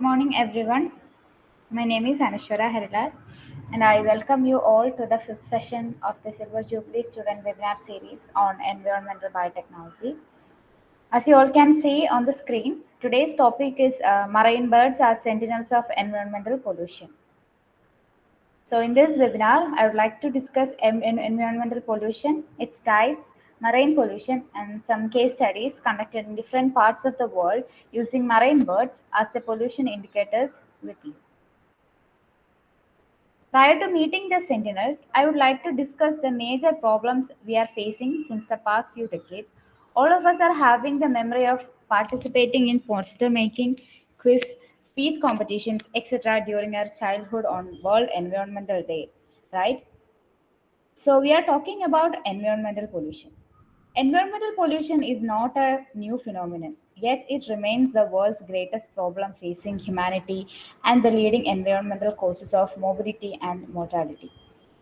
morning, everyone. My name is Anushwara Harilal, and I welcome you all to the fifth session of the Silver Jubilee Student Webinar Series on Environmental Biotechnology. As you all can see on the screen, today's topic is marine birds as sentinels of environmental pollution. So, in this webinar, I would like to discuss environmental pollution, its types, marine pollution, and some case studies conducted in different parts of the world using marine birds as the pollution indicators with you. Prior to meeting the sentinels, I would like to discuss the major problems we are facing since the past few decades. All of us are having the memory of participating in poster making, quiz, speech competitions, etc. during our childhood on World Environmental Day, right? So, we are talking about environmental pollution. Environmental pollution is not a new phenomenon, yet it remains the world's greatest problem facing humanity and the leading environmental causes of morbidity and mortality.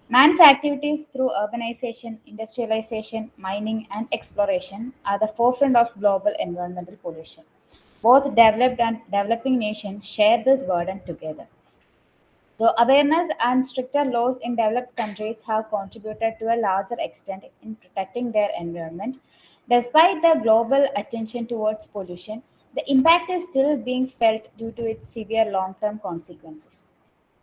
Man's activities through urbanization, industrialization, mining, and exploration are the forefront of global environmental pollution. Both developed and developing nations share this burden together. Though awareness and stricter laws in developed countries have contributed to a larger extent in protecting their environment, despite the global attention towards pollution, the impact is still being felt due to its severe long term consequences.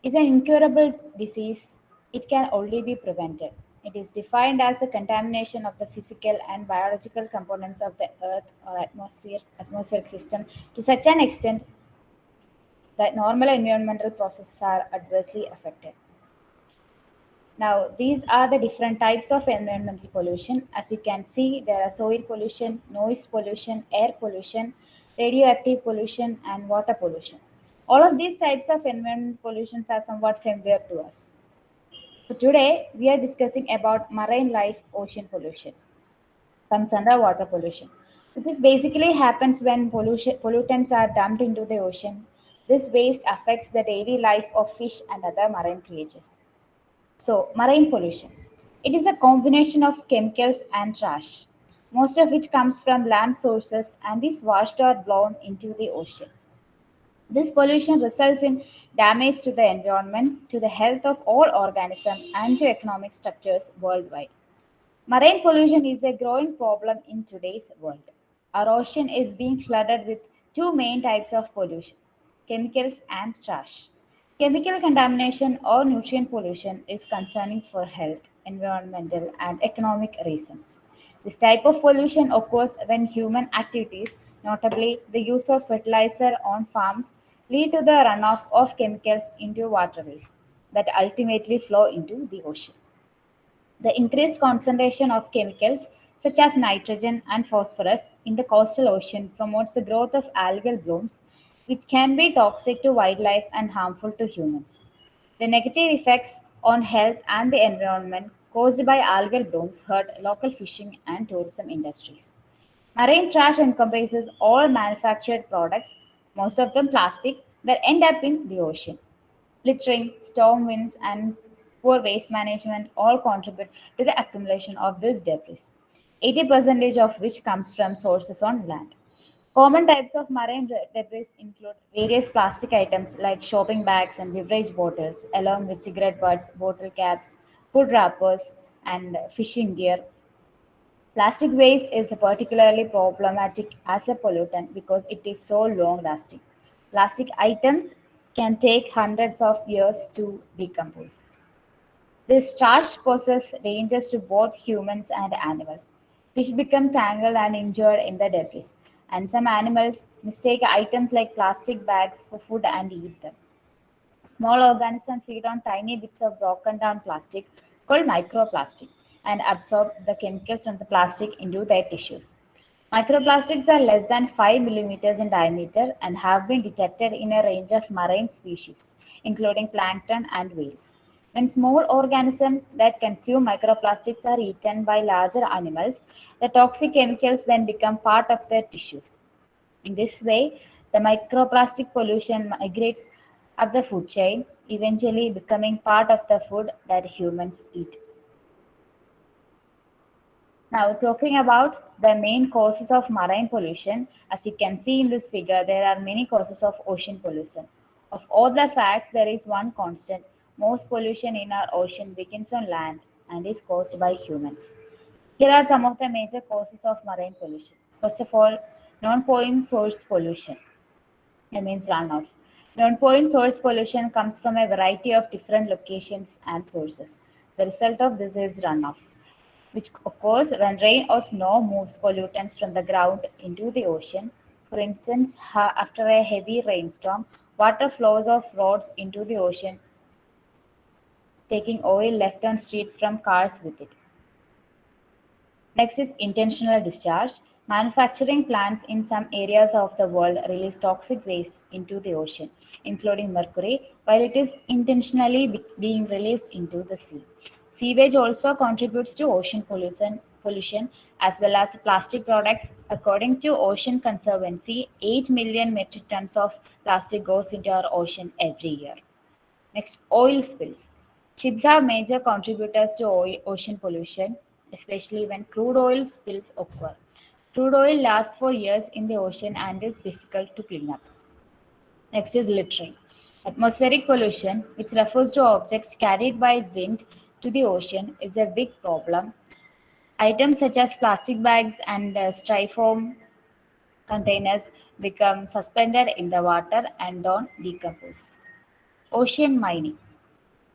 It's an incurable disease, it can only be prevented. It is defined as a contamination of the physical and biological components of the earth or atmospheric system to such an extent that normal environmental processes are adversely affected. Now, these are the different types of environmental pollution. As you can see, there are soil pollution, noise pollution, air pollution, radioactive pollution, and water pollution. All of these types of environmental pollutions are somewhat familiar to us. So today, we are discussing about marine life ocean pollution, comes under water pollution. So this basically happens when pollutants are dumped into the ocean. This waste affects the daily life of fish and other marine creatures. So, marine pollution. It is a combination of chemicals and trash, most of which comes from land sources and is washed or blown into the ocean. This pollution results in damage to the environment, to the health of all organisms, and to economic structures worldwide. Marine pollution is a growing problem in today's world. Our ocean is being flooded with two main types of pollution, chemicals and trash. Chemical contamination or nutrient pollution is concerning for health, environmental, and economic reasons. This type of pollution occurs when human activities, notably the use of fertilizer on farms, lead to the runoff of chemicals into waterways that ultimately flow into the ocean. The increased concentration of chemicals such as nitrogen and phosphorus in the coastal ocean promotes the growth of algal blooms, which can be toxic to wildlife and harmful to humans. The negative effects on health and the environment caused by algal blooms hurt local fishing and tourism industries. Marine trash encompasses all manufactured products, most of them plastic, that end up in the ocean. Littering, storm winds, and poor waste management all contribute to the accumulation of this debris, 80% of which comes from sources on land. Common types of marine debris include various plastic items like shopping bags and beverage bottles, along with cigarette butts, bottle caps, food wrappers, and fishing gear. Plastic waste is particularly problematic as a pollutant because it is so long lasting. Plastic items can take hundreds of years to decompose. This charge poses dangers to both humans and animals. Fish become tangled and injured in the debris, and some animals mistake items like plastic bags for food and eat them. Small organisms feed on tiny bits of broken down plastic called microplastic and absorb the chemicals from the plastic into their tissues. Microplastics are less than 5 millimeters in diameter and have been detected in a range of marine species, including plankton and whales. When small organisms that consume microplastics are eaten by larger animals, the toxic chemicals then become part of their tissues. In this way, the microplastic pollution migrates up the food chain, eventually becoming part of the food that humans eat. Now, talking about the main causes of marine pollution, as you can see in this figure, there are many causes of ocean pollution. Of all the facts, there is one constant. Most pollution in our ocean begins on land and is caused by humans. Here are some of the major causes of marine pollution. First of all, non-point source pollution. That means runoff. Non-point source pollution comes from a variety of different locations and sources. The result of this is runoff, which occurs when rain or snow moves pollutants from the ground into the ocean. For instance, after a heavy rainstorm, water flows off roads into the ocean, taking oil left on streets from cars with it. Next is intentional discharge. Manufacturing plants in some areas of the world release toxic waste into the ocean, including mercury, while it is intentionally being released into the sea. Sewage also contributes to ocean pollution as well as plastic products. According to Ocean Conservancy, 8 million metric tons of plastic goes into our ocean every year. Next, oil spills. Ships are major contributors to ocean pollution, especially when crude oil spills occur. Crude oil lasts for years in the ocean and is difficult to clean up. Next is littering. Atmospheric pollution, which refers to objects carried by wind to the ocean, is a big problem. Items such as plastic bags and styrofoam containers become suspended in the water and don't decompose. Ocean mining.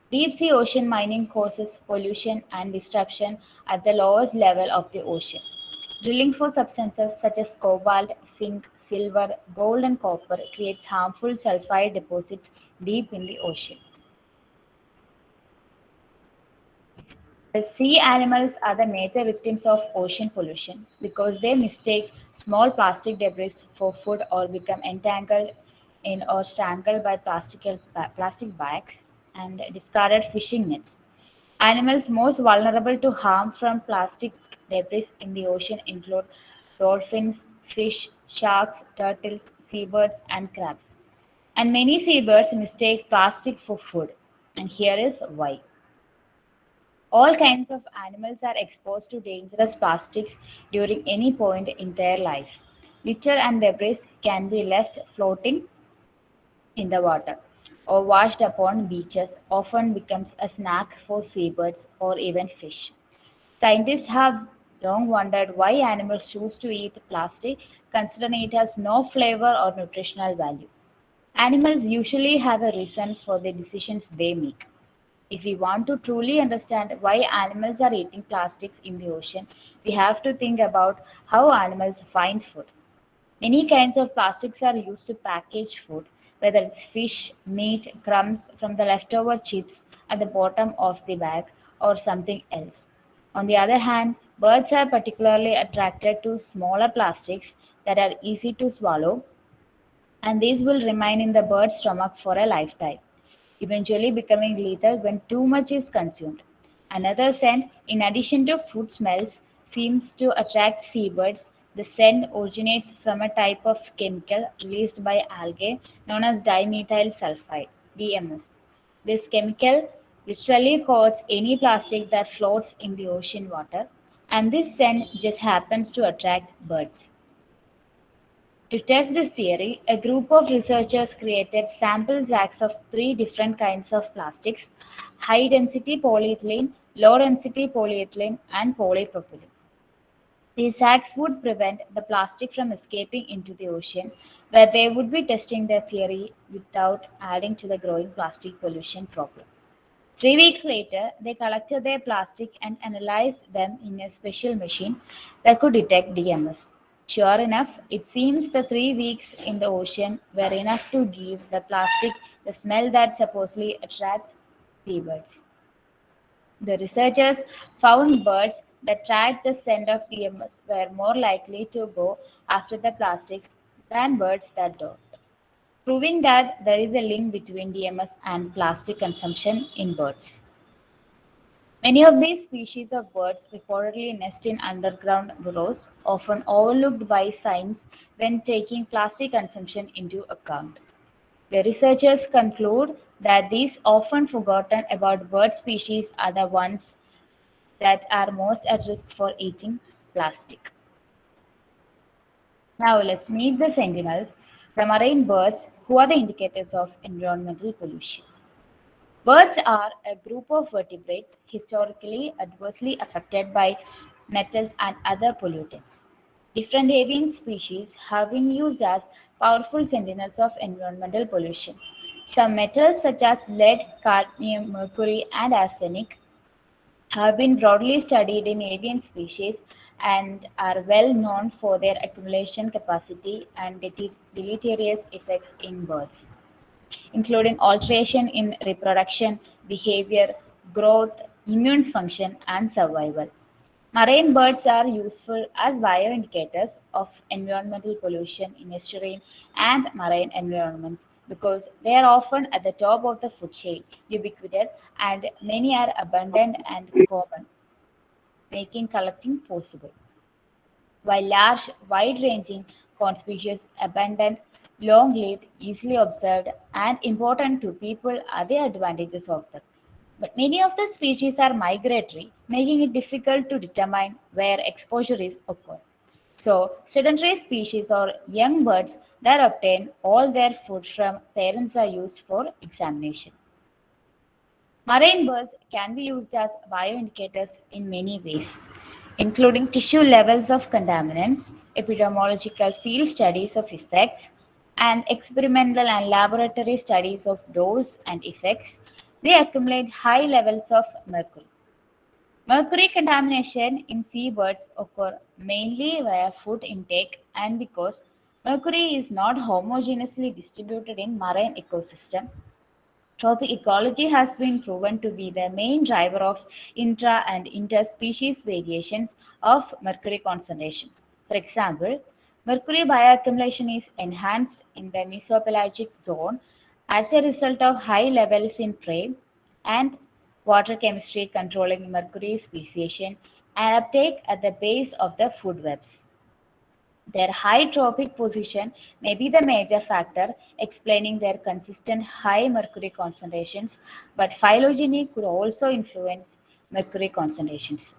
Deep sea ocean mining causes pollution and disruption at the lowest level of the ocean. Drilling for substances such as cobalt, zinc, silver, gold, and copper creates harmful sulfide deposits deep in the ocean. The sea animals are the major victims of ocean pollution because they mistake small plastic debris for food or become entangled in or strangled by plastic bags and discarded fishing nets. Animals most vulnerable to harm from plastic debris in the ocean include dolphins, fish, sharks, turtles, seabirds, and crabs. And many seabirds mistake plastic for food. And here is why. All kinds of animals are exposed to dangerous plastics during any point in their lives. Litter and debris can be left floating in the water or washed upon beaches, often becomes a snack for seabirds or even fish. Scientists have long wondered why animals choose to eat plastic, considering it has no flavor or nutritional value. Animals usually have a reason for the decisions they make. If we want to truly understand why animals are eating plastics in the ocean, we have to think about how animals find food. Many kinds of plastics are used to package food, whether it's fish, meat, crumbs from the leftover chips at the bottom of the bag, or something else. On the other hand, birds are particularly attracted to smaller plastics that are easy to swallow, and these will remain in the bird's stomach for a lifetime, eventually becoming lethal when too much is consumed. Another scent, in addition to food smells, seems to attract seabirds. The scent originates from a type of chemical released by algae known as dimethyl sulfide (DMS). This chemical literally coats any plastic that floats in the ocean water, and this scent just happens to attract birds. To test this theory, a group of researchers created sample sacks of three different kinds of plastics: high density polyethylene, low density polyethylene, and polypropylene. These sacks would prevent the plastic from escaping into the ocean, where they would be testing their theory without adding to the growing plastic pollution problem. 3 weeks later, they collected their plastic and analyzed them in a special machine that could detect DMS. Sure enough, it seems the 3 weeks in the ocean were enough to give the plastic the smell that supposedly attracts seabirds. The researchers found birds that tracked the scent of DMS were more likely to go after the plastics than birds that don't, proving that there is a link between DMS and plastic consumption in birds. Many of these species of birds reportedly nest in underground burrows, often overlooked by science when taking plastic consumption into account. The researchers conclude that these often forgotten about bird species are the ones that are most at risk for eating plastic. Now let's meet the sentinels, the marine birds who are the indicators of environmental pollution. Birds are a group of vertebrates historically adversely affected by metals and other pollutants. Different avian species have been used as powerful sentinels of environmental pollution. Some metals such as lead, cadmium, mercury, and arsenic have been broadly studied in avian species and are well known for their accumulation capacity and deleterious effects in birds, including alteration in reproduction, behavior, growth, immune function, and survival. Marine birds are useful as bioindicators of environmental pollution in estuarine and marine environments because they are often at the top of the food chain, ubiquitous, and many are abundant and common, making collecting possible. While large, wide-ranging corn species, abundant, long-lived, easily observed, and important to people are the advantages of them. But many of the species are migratory, making it difficult to determine where exposure is occurring. So, sedentary species or young birds that obtain all their food from parents are used for examination. Marine birds can be used as bioindicators in many ways, including tissue levels of contaminants, epidemiological field studies of effects, and experimental and laboratory studies of dose and effects. They accumulate high levels of mercury. Mercury contamination in seabirds occur mainly via food intake and because mercury is not homogeneously distributed in marine ecosystem. Trophic ecology has been proven to be the main driver of intra and interspecies variations of mercury concentrations. For example, mercury bioaccumulation is enhanced in the mesopelagic zone as a result of high levels in prey and water chemistry controlling mercury speciation and uptake at the base of the food webs. Their high tropic position may be the major factor explaining their consistent high mercury concentrations, but phylogeny could also influence mercury concentrations.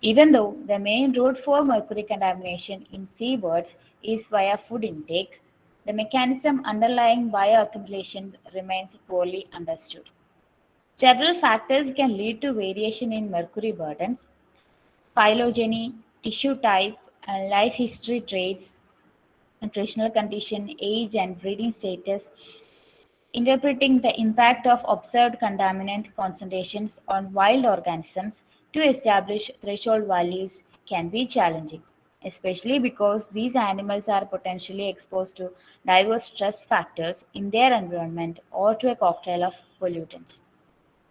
Even though the main route for mercury contamination in seabirds is via food intake, the mechanism underlying bioaccumulation remains poorly understood. Several factors can lead to variation in mercury burdens: phylogeny, tissue type, and life history traits, nutritional condition, age, and breeding status. Interpreting the impact of observed contaminant concentrations on wild organisms to establish threshold values can be challenging, especially because these animals are potentially exposed to diverse stress factors in their environment or to a cocktail of pollutants.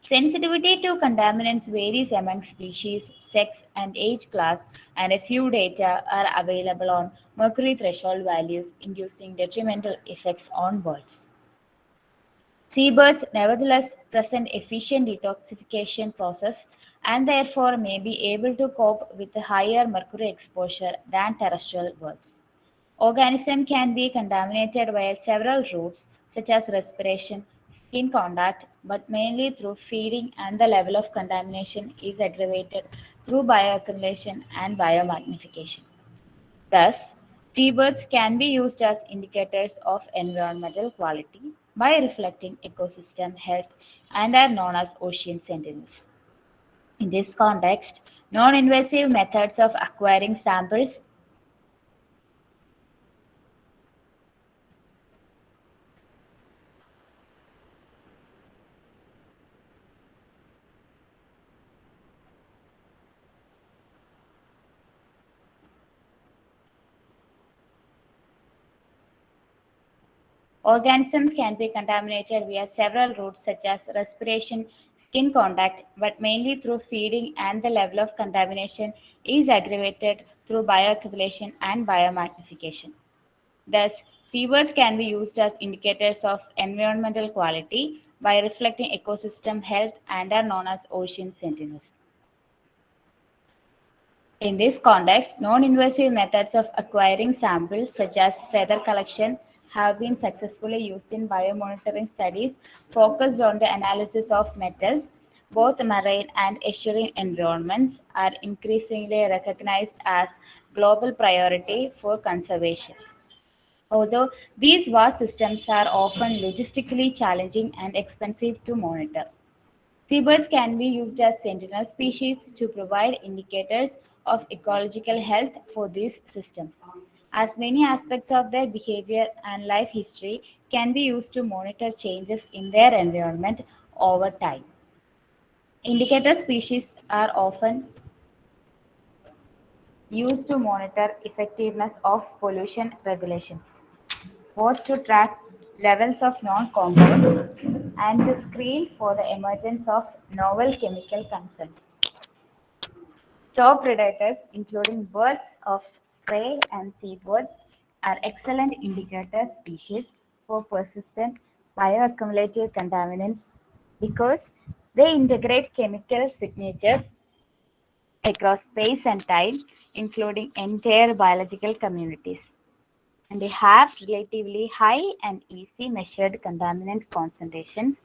Sensitivity to contaminants varies among species, sex, and age class, and a few data are available on mercury threshold values inducing detrimental effects on birds. Seabirds nevertheless present efficient detoxification process and therefore may be able to cope with a higher mercury exposure than terrestrial birds. Organisms can be contaminated via several routes, such as respiration, skin contact, but mainly through feeding, and the level of contamination is aggravated through bioaccumulation and biomagnification. Thus, seabirds can be used as indicators of environmental quality by reflecting ecosystem health and are known as ocean sentinels. In this context, non invasive methods of acquiring samples. Organisms can be contaminated via several routes such as respiration, skin contact, but mainly through feeding, and the level of contamination is aggravated through bioaccumulation and biomagnification. Thus, seabirds can be used as indicators of environmental quality by reflecting ecosystem health and are known as ocean sentinels. In this context, non-invasive methods of acquiring samples such as feather collection have been successfully used in biomonitoring studies focused on the analysis of metals, Both marine and estuarine environments are increasingly recognized as global priority for conservation. Although these vast systems are often logistically challenging and expensive to monitor. Seabirds can be used as sentinel species to provide indicators of ecological health for these systems, as many aspects of their behavior and life history can be used to monitor changes in their environment over time. Indicator species are often used to monitor effectiveness of pollution regulations, both to track levels of non-compounds and to screen for the emergence of novel chemical concerns. Top predators, including birds of prey and seabirds, are excellent indicator species for persistent bioaccumulative contaminants because they integrate chemical signatures across space and time, including entire biological communities. And they have relatively high and easy measured contaminant concentrations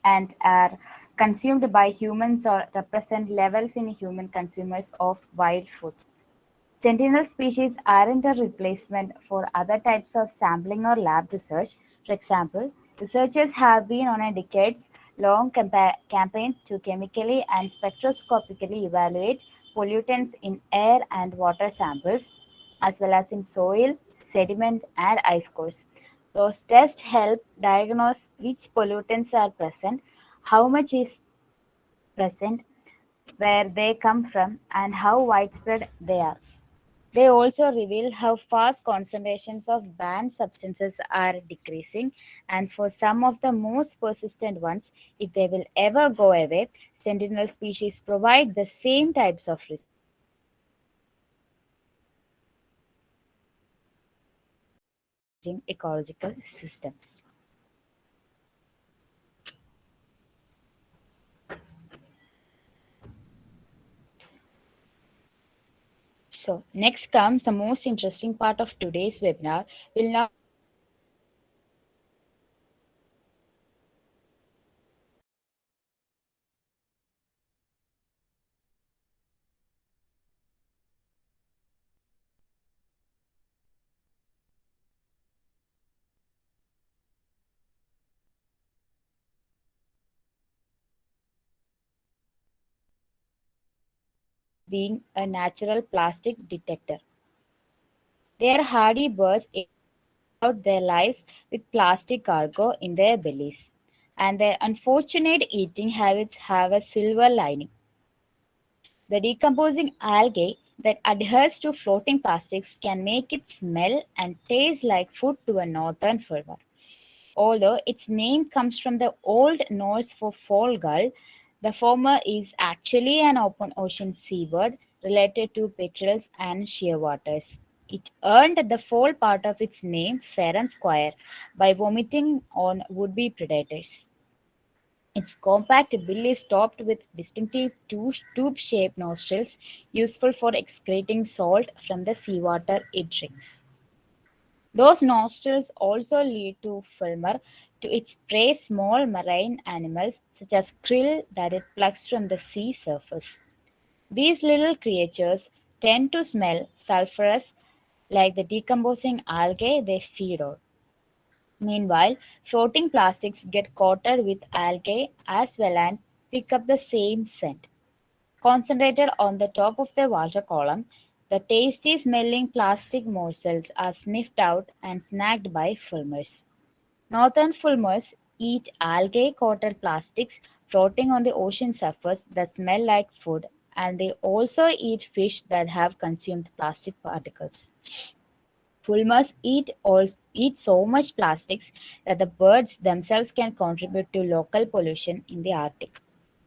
and are consumed by humans or represent levels in human consumers of wild food. Sentinel species aren't a replacement for other types of sampling or lab research. For example, researchers have been on a decades long campaign to chemically and spectroscopically evaluate pollutants in air and water samples, as well as in soil, sediment, and ice cores. Those tests help diagnose which pollutants are present, how much is present, where they come from, and how widespread they are. They also reveal how fast concentrations of banned substances are decreasing, and for some of the most persistent ones, if they will ever go away, sentinel species provide the same types of risk in ecological systems. So, next comes the most interesting part of today's webinar. We'll now being a natural plastic detector. They are hardy birds out their lives with plastic cargo in their bellies, and their unfortunate eating habits have a silver lining. The decomposing algae that adheres to floating plastics can make it smell and taste like food to a northern fulmar. Although its name comes from the Old Norse for fall gull, the former is actually an open ocean seabird related to petrels and shearwaters. It earned the fall part of its name fair and square by vomiting on would-be predators. Its compact bill is topped with distinctive tube-shaped nostrils useful for excreting salt from the seawater it drinks. Those nostrils also lead to Fulmar to its prey small marine animals such as krill that it plucks from the sea surface. These little creatures tend to smell sulfurous like the decomposing algae they feed on. Meanwhile, floating plastics get coated with algae as well and pick up the same scent. Concentrated on the top of the water column, the tasty smelling plastic morsels are sniffed out and snagged by fulmars. Northern fulmars eat algae coated plastics floating on the ocean surface that smell like food, and they also eat fish that have consumed plastic particles. Fulmars eat so much plastics that the birds themselves can contribute to local pollution in the Arctic,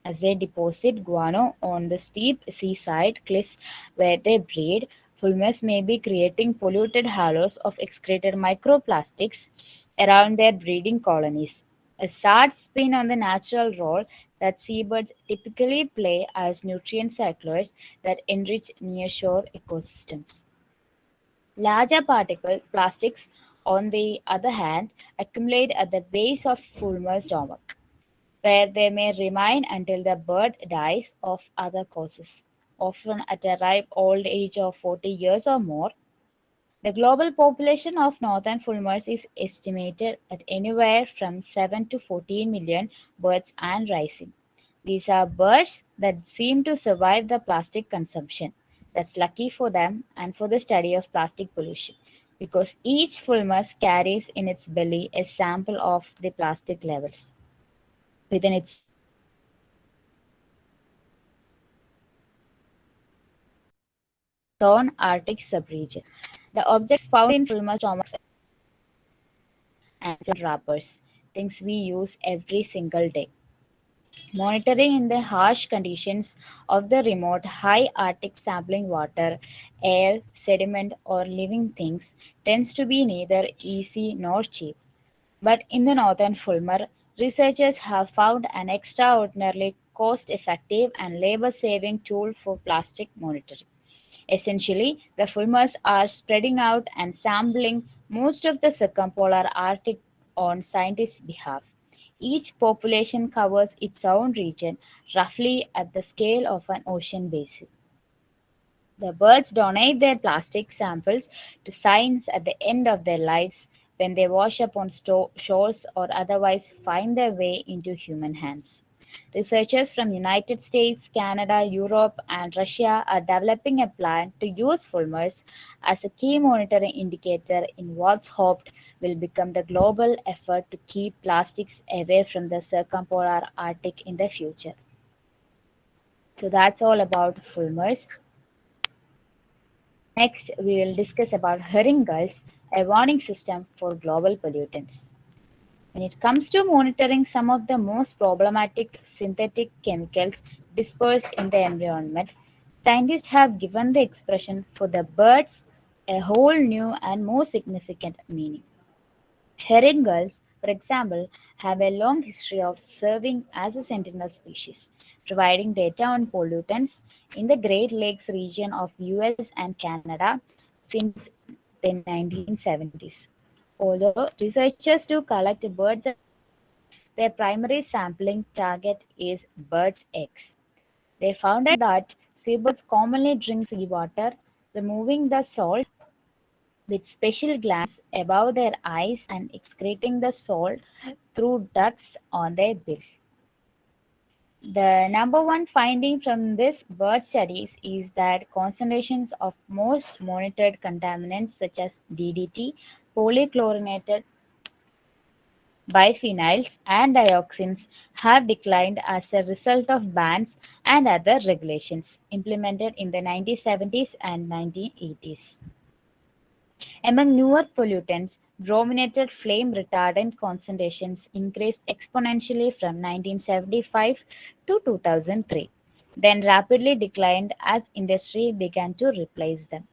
as they deposit guano on the steep seaside cliffs where they breed. Fulmars may be creating polluted halos of excreted microplastics around their breeding colonies. A sad spin on the natural role that seabirds typically play as nutrient cyclers that enrich nearshore ecosystems. Larger particle plastics on the other hand, accumulate at the base of Fulmer's stomach, where they may remain until the bird dies of other causes, often at a ripe old age of 40 years or more. The global population of northern fulmars is estimated at anywhere from 7 to 14 million birds and rising. These are birds that seem to survive the plastic consumption. That's lucky for them and for the study of plastic pollution, because each fulmar carries in its belly a sample of the plastic levels within its own Arctic subregion. The objects found in fulmar stomachs include microplastics, microorganisms, and wrappers, things we use every single day. Monitoring in the harsh conditions of the remote high Arctic sampling water, air, sediment, or living things tends to be neither easy nor cheap. But in the northern Fulmar, researchers have found an extraordinarily cost effective and labor saving tool for plastic monitoring. Essentially, the fulmars are spreading out and sampling most of the circumpolar Arctic on scientists' behalf. Each population covers its own region, roughly at the scale of an ocean basin. The birds donate their plastic samples to science at the end of their lives when they wash up on shores or otherwise find their way into human hands. Researchers from United States, Canada, Europe, and Russia are developing a plan to use fulmars as a key monitoring indicator in what's hoped will become the global effort to keep plastics away from the circumpolar Arctic in the future. So that's all about fulmars. Next, we will discuss about herring gulls, a warning system for global pollutants. When it comes to monitoring some of the most problematic synthetic chemicals dispersed in the environment, scientists have given the expression for the birds a whole new and more significant meaning. Herring gulls, for example, have a long history of serving as a sentinel species, providing data on pollutants in the Great Lakes region of US and Canada since the 1970s. Although researchers do collect birds and seabirds, their primary sampling target is birds' eggs. They found out that seabirds commonly drink seawater, removing the salt with special glands above their eyes and excreting the salt through ducts on their bills. The number one finding from this bird studies is that concentrations of most monitored contaminants such as DDT, polychlorinated biphenyls, and dioxins have declined as a result of bans and other regulations implemented in the 1970s and 1980s. Among newer pollutants, brominated flame retardant concentrations increased exponentially from 1975 to 2003, then rapidly declined as industry began to replace them.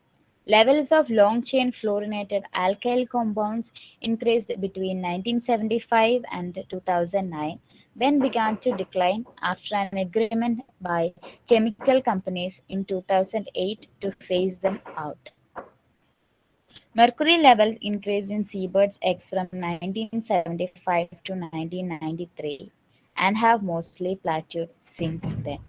Levels of long-chain fluorinated alkyl compounds increased between 1975 and 2009, then began to decline after an agreement by chemical companies in 2008 to phase them out. Mercury levels increased in seabirds' eggs from 1975 to 1993 and have mostly plateaued since then.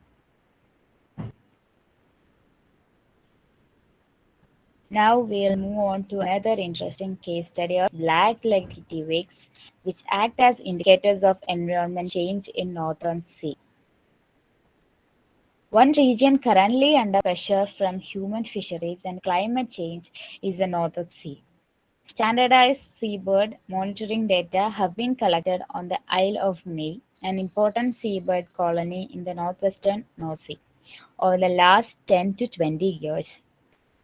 Now we'll move on to another interesting case study of black-legged kittiwakes, which act as indicators of environment change in northern sea. One region currently under pressure from human fisheries and climate change is the North Sea. Standardized seabird monitoring data have been collected on the Isle of May, an important seabird colony in the northwestern North Sea, over the last 10 to 20 years.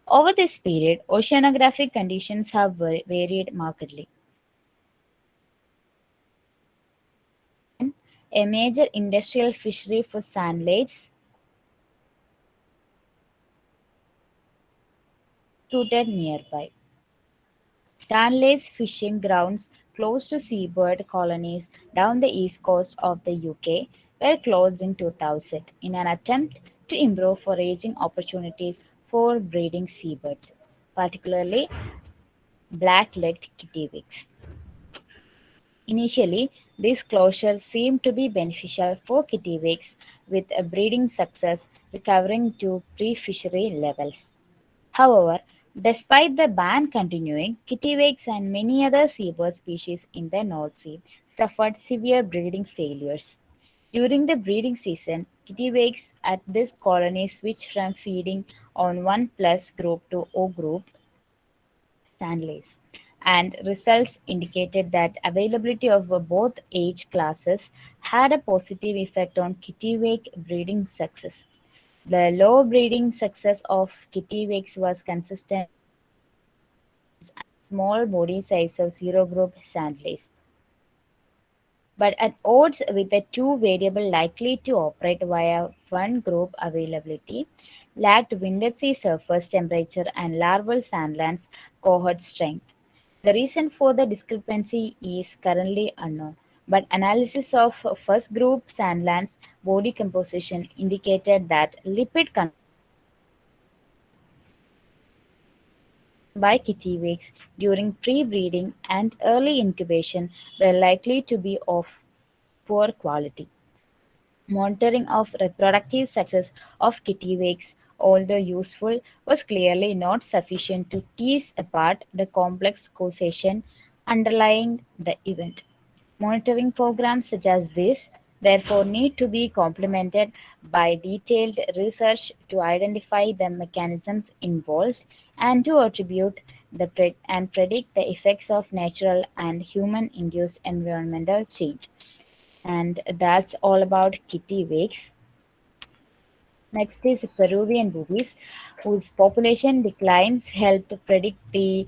Over this period, oceanographic conditions have varied markedly. A major industrial fishery for sandlace recruited nearby. Stanley's fishing grounds close to seabird colonies down the east coast of the UK were closed in 2000 in an attempt to improve foraging opportunities for breeding seabirds, particularly black-legged kittiwakes. Initially, these closures seemed to be beneficial for kittiwakes with a breeding success recovering to pre-fishery levels. However, despite the ban continuing, kittiwakes and many other seabird species in the North Sea suffered severe breeding failures. During the breeding season, kittiwakes at this colony switched from feeding on 1 plus group to O group Stanleys, and results indicated that availability of both age classes had a positive effect on kittiwake breeding success. The low breeding success of kittiwakes was consistent with breeding patterns and small body size of zero group Stanleys, but at odds with the two variable likely to operate via one group availability, lacked winded sea surface temperature and larval sandlands cohort strength. The reason for the discrepancy is currently unknown, but analysis of first group sandlands body composition indicated that lipid consumption by kittiwakes during pre-breeding and early incubation were likely to be of poor quality. Monitoring of reproductive success of kittiwakes, although useful, was clearly not sufficient to tease apart the complex causation underlying the event. Monitoring programs such as this therefore need to be complemented by detailed research to identify the mechanisms involved and to attribute and predict the effects of natural and human induced environmental change. And that's all about kittiwakes. Next is Peruvian boobies, whose population declines helped predict the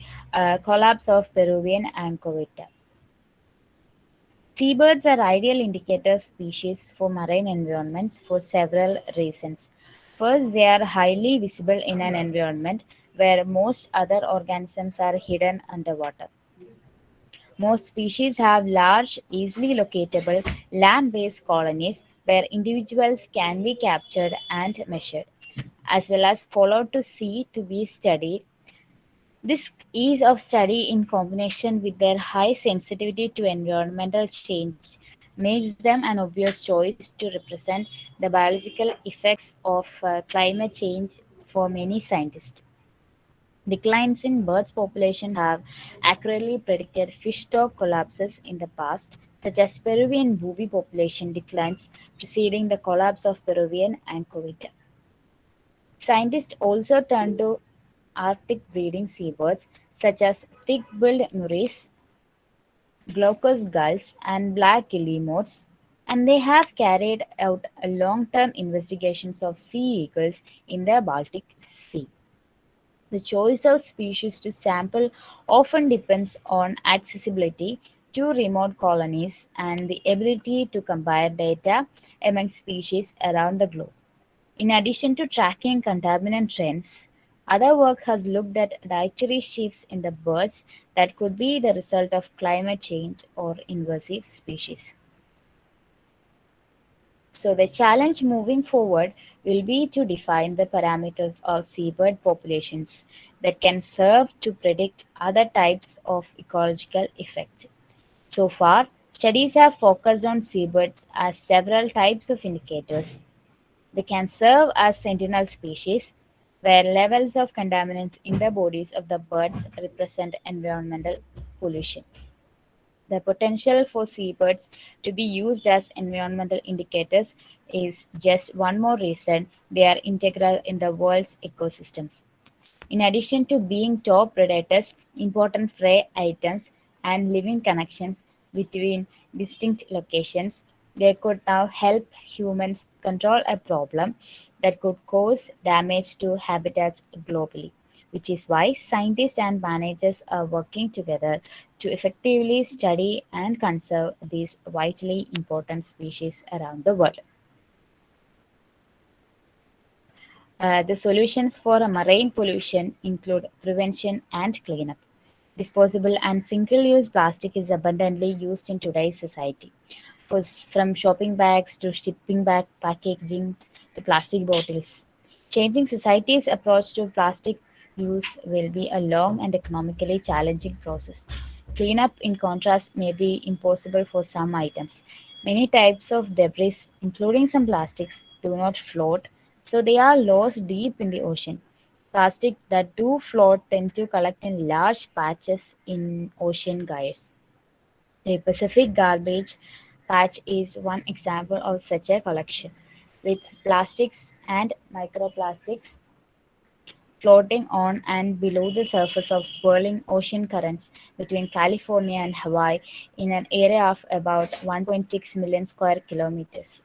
collapse of Peruvian anchoveta. Seabirds are ideal indicator species for marine environments for several reasons. First, they are highly visible in an environment where most other organisms are hidden underwater. Most species have large, easily locatable land-based colonies where individuals can be captured and measured, as well as followed to sea to be studied. This ease of study in combination with their high sensitivity to environmental change makes them an obvious choice to represent the biological effects of climate change for many scientists. Declines in birds' population have accurately predicted fish stock collapses in the past, such as Peruvian booby population declines preceding the collapse of Peruvian anchoveta. Scientists also turn to Arctic breeding seabirds such as thick-billed mureys, glaucous gulls, and black guillemots, and they have carried out a long-term investigations of sea eagles in the Baltic Sea. The choice of species to sample often depends on accessibility to remote colonies and the ability to compare data among species around the globe. In addition to tracking contaminant trends, other work has looked at dietary shifts in the birds that could be the result of climate change or invasive species. So the challenge moving forward will be to define the parameters of seabird populations that can serve to predict other types of ecological effects. So far, studies have focused on seabirds as several types of indicators. They can serve as sentinel species, where levels of contaminants in the bodies of the birds represent environmental pollution. The potential for seabirds to be used as environmental indicators is just one more reason they are integral in the world's ecosystems. In addition to being top predators, important prey items, and living connections between distinct locations, they could now help humans control a problem that could cause damage to habitats globally, which is why scientists and managers are working together to effectively study and conserve these vitally important species around the world. The solutions for marine pollution include prevention and cleanup. Disposable and single use plastic is abundantly used in today's society. From shopping bags to shipping bag packaging to plastic bottles. Changing society's approach to plastic use will be a long and economically challenging process. Cleanup, in contrast, may be impossible for some items. Many types of debris, including some plastics, do not float, so they are lost deep in the ocean. Plastic that do float tend to collect in large patches in ocean gyres. The Pacific Garbage Patch is one example of such a collection, with plastics and microplastics floating on and below the surface of swirling ocean currents between California and Hawaii in an area of about 1.6 million square kilometers.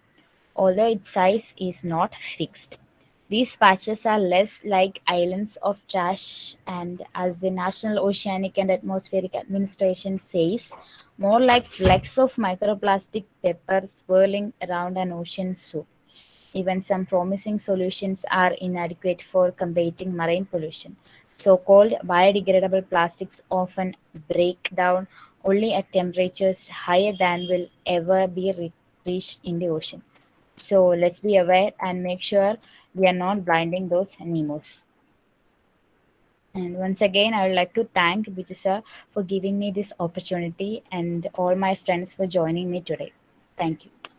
Although its size is not fixed, these patches are less like islands of trash and, as the National Oceanic and Atmospheric Administration says, more like flecks of microplastic pepper swirling around an ocean soup. Even some promising solutions are inadequate for combating marine pollution. So called biodegradable plastics often break down only at temperatures higher than will ever be reached in the ocean. So let's be aware and make sure we are not blinding those Nemos. And once again, I would like to thank Biju sir for giving me this opportunity and all my friends for joining me today. Thank you.